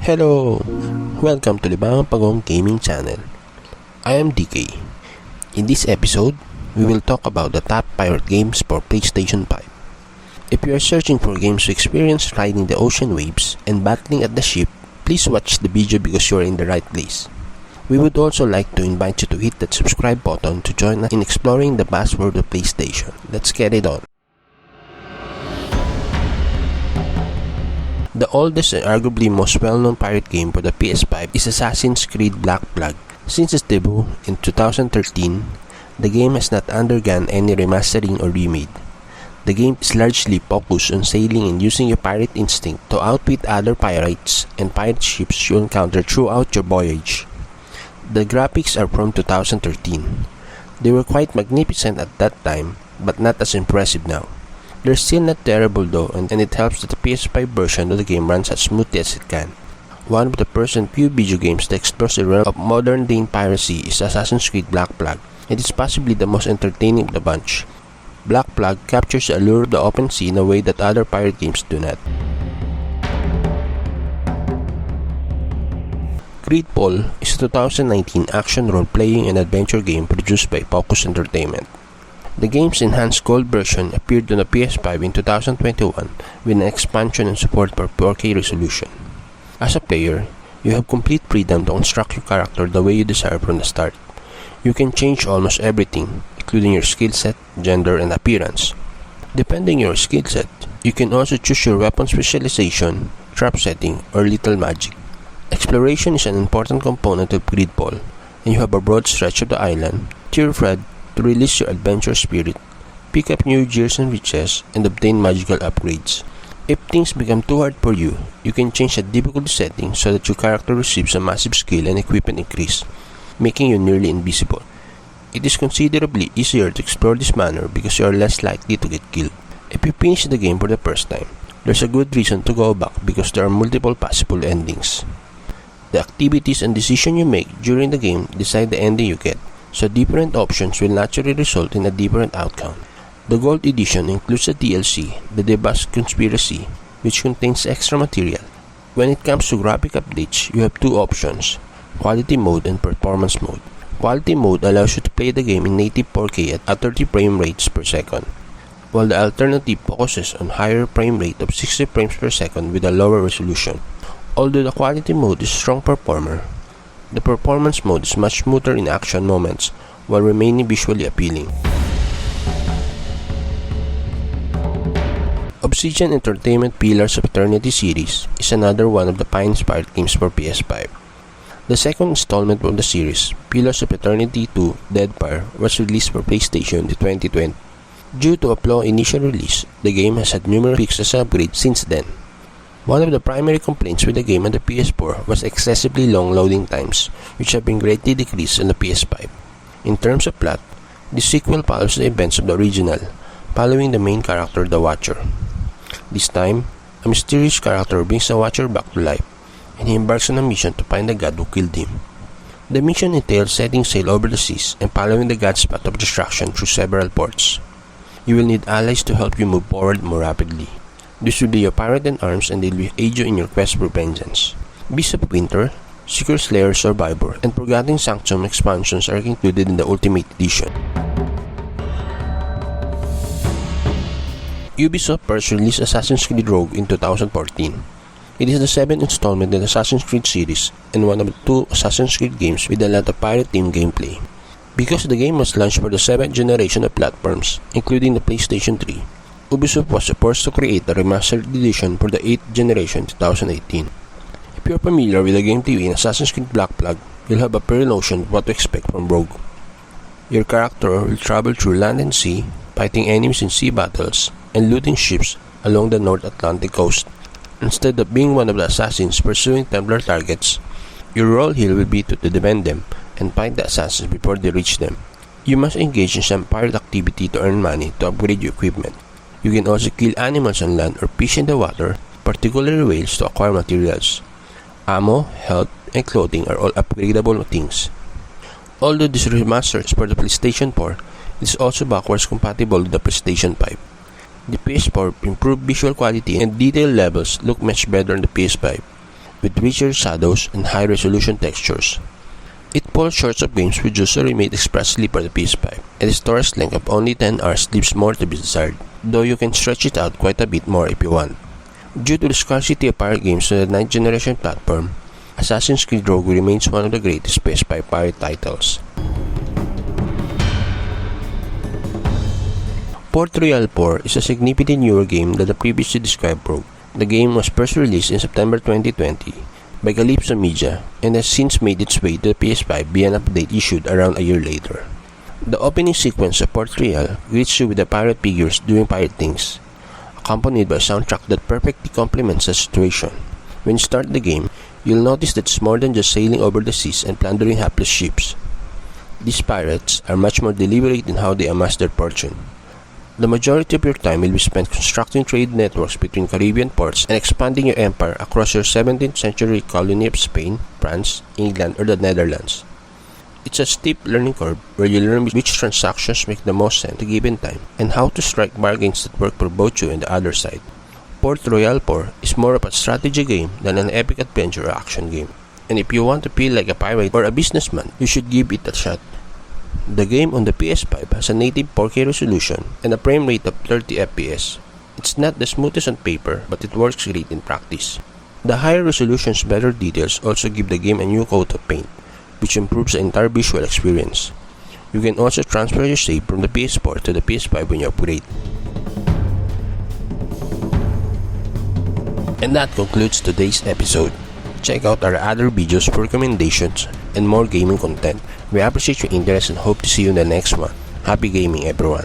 Hello! Welcome to Libangang Pagong Gaming Channel. I am DK. In this episode, we will talk about the top pirate games for PlayStation 5. If you are searching for games to experience riding the ocean waves and battling at the ship, please watch the video because you are in the right place. We would also like to invite you to hit that subscribe button to join us in exploring the vast world of PlayStation. Let's get it on. The oldest and arguably most well-known pirate game for the PS5 is Assassin's Creed Black Flag. Since its debut in 2013, the game has not undergone any remastering or remade. The game is largely focused on sailing and using your pirate instinct to outwit other pirates and pirate ships you encounter throughout your voyage. The graphics are from 2013. They were quite magnificent at that time, but not as impressive now. They're still not terrible though, and it helps that the PS5 version of the game runs as smoothly as it can. One of the first and few video games that explores the realm of modern-day piracy is Assassin's Creed Black Flag. It is possibly the most entertaining of the bunch. Black Flag captures the allure of the open sea in a way that other pirate games do not. Greedfall is a 2019 action role-playing and adventure game produced by Focus Entertainment. The game's enhanced gold version appeared on the PS5 in 2021 with an expansion and support for 4K resolution. As a player, you have complete freedom to construct your character the way you desire from the start. You can change almost everything, including your skill set, gender, and appearance. Depending on your skill set, you can also choose your weapon specialization, trap setting, or lethal magic. Exploration is an important component of Greedfall, and you have a broad stretch of the island, tier Fred, to release your adventure spirit, pick up new gears and riches, and obtain magical upgrades. If things become too hard for you, you can change the difficulty setting so that your character receives a massive skill and equipment increase, making you nearly invisible. It is considerably easier to explore this manner because you are less likely to get killed. If you finish the game for the first time, there's a good reason to go back because there are multiple possible endings. The activities and decisions you make during the game decide the ending you get, so different options will naturally result in a different outcome. The Gold Edition includes the DLC, The Debus Conspiracy, which contains extra material. When it comes to graphic updates, you have two options, Quality Mode and Performance Mode. Quality Mode allows you to play the game in native 4K at 30 frame rates per second, while the alternative focuses on higher frame rate of 60 frames per second with a lower resolution. Although the Quality Mode is a strong performer, the Performance Mode is much smoother in action moments while remaining visually appealing. Obsidian Entertainment Pillars of Eternity series is another one of the pie-inspired games for PS5. The second installment of the series, Pillars of Eternity 2 Deadfire, was released for PlayStation in 2020. Due to a flaw initial release, the game has had numerous fixes and upgrades since then. One of the primary complaints with the game on the PS4 was excessively long loading times, which have been greatly decreased on the PS5. In terms of plot, the sequel follows the events of the original, following the main character, the Watcher. This time, a mysterious character brings the Watcher back to life, and he embarks on a mission to find the god who killed him. The mission entails setting sail over the seas and following the god's path of destruction through several ports. You will need allies to help you move forward more rapidly. This will be your pirate in arms and they will aid you in your quest for vengeance. Beast of Winter, Secret Slayer Survivor, and Forgotten Sanctum expansions are included in the Ultimate Edition. Ubisoft first released Assassin's Creed Rogue in 2014. It is the 7th installment in the Assassin's Creed series and one of the two Assassin's Creed games with a lot of pirate-themed gameplay. Because the game was launched for the 7th generation of platforms, including the PlayStation 3, Ubisoft was forced to create a remastered edition for the 8th generation in 2018. If you're familiar with the gameplay in Assassin's Creed Black Flag, you'll have a fair notion of what to expect from Rogue. Your character will travel through land and sea, fighting enemies in sea battles, and looting ships along the North Atlantic coast. Instead of being one of the assassins pursuing Templar targets, your role here will be to defend them and fight the assassins before they reach them. You must engage in some pirate activity to earn money to upgrade your equipment. You can also kill animals on land or fish in the water, particularly whales, to acquire materials. Ammo, health, and clothing are all upgradable things. Although this remaster is for the PlayStation 4, it is also backwards compatible with the PlayStation 5. The PS4 improved visual quality and detail levels look much better on the PS5. with richer shadows and high-resolution textures. It falls short of games produced or remade expressly for the PS5, and the storage length of only 10 hours leaves more to be desired, though you can stretch it out quite a bit more if you want. Due to the scarcity of pirate games on the 9th generation platform, Assassin's Creed Rogue remains one of the greatest PS5 pirate titles. Port Royal 4 is a significantly newer game than the previously described Rogue. The game was first released in September 2020 by Calypso Media and has since made its way to the PS5 via an update issued around a year later. The opening sequence of Port Royal greets you with the pirate figures doing pirate things, accompanied by a soundtrack that perfectly complements the situation. When you start the game, you'll notice that it's more than just sailing over the seas and plundering hapless ships. These pirates are much more deliberate in how they amass their fortune. The majority of your time will be spent constructing trade networks between Caribbean ports and expanding your empire across your 17th century colony of Spain, France, England, or the Netherlands. It's a steep learning curve where you learn which transactions make the most sense at a given time and how to strike bargains that work for both you and the other side. Port Royal 4 is more of a strategy game than an epic adventure or action game, and if you want to feel like a pirate or a businessman, you should give it a shot. The game on the PS5 has a native 4K resolution and a frame rate of 30 FPS. It's not the smoothest on paper, but it works great in practice. The higher resolution's better details also give the game a new coat of paint, which improves the entire visual experience. You can also transfer your save from the PS4 to the PS5 when you upgrade. And that concludes today's episode. Check out our other videos for recommendations and more gaming content. We appreciate your interest and hope to see you in the next one. Happy gaming, everyone!